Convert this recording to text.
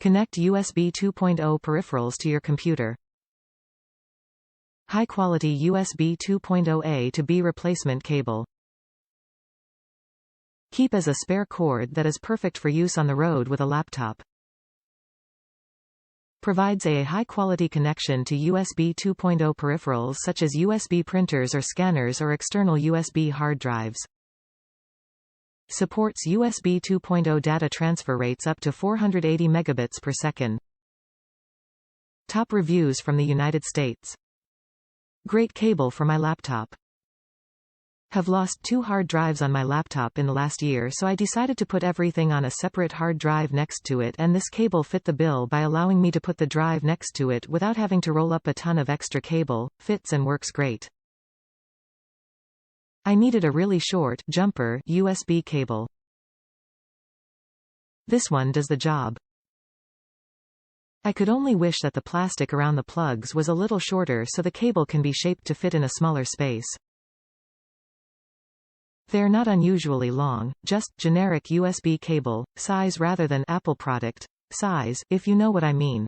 Connect USB 2.0 peripherals to your computer. High-quality USB 2.0 A to B replacement cable. Keep as a spare cord that is perfect for use on the road with a laptop. Provides a high-quality connection to USB 2.0 peripherals such as USB printers or scanners or external USB hard drives. Supports USB 2.0 data transfer rates up to 480 megabits per second. Top reviews from the United States. Great cable for my laptop. Have lost 2 hard drives on my laptop in the last year, so I decided to put everything on a separate hard drive next to it, and this cable fit the bill by allowing me to put the drive next to it without having to roll up a ton of extra cable. Fits and works great. I needed a really short, jumper, USB cable. This one does the job. I could only wish that the plastic around the plugs was a little shorter so the cable can be shaped to fit in a smaller space. They're not unusually long, just generic USB cable size rather than Apple product size, if you know what I mean.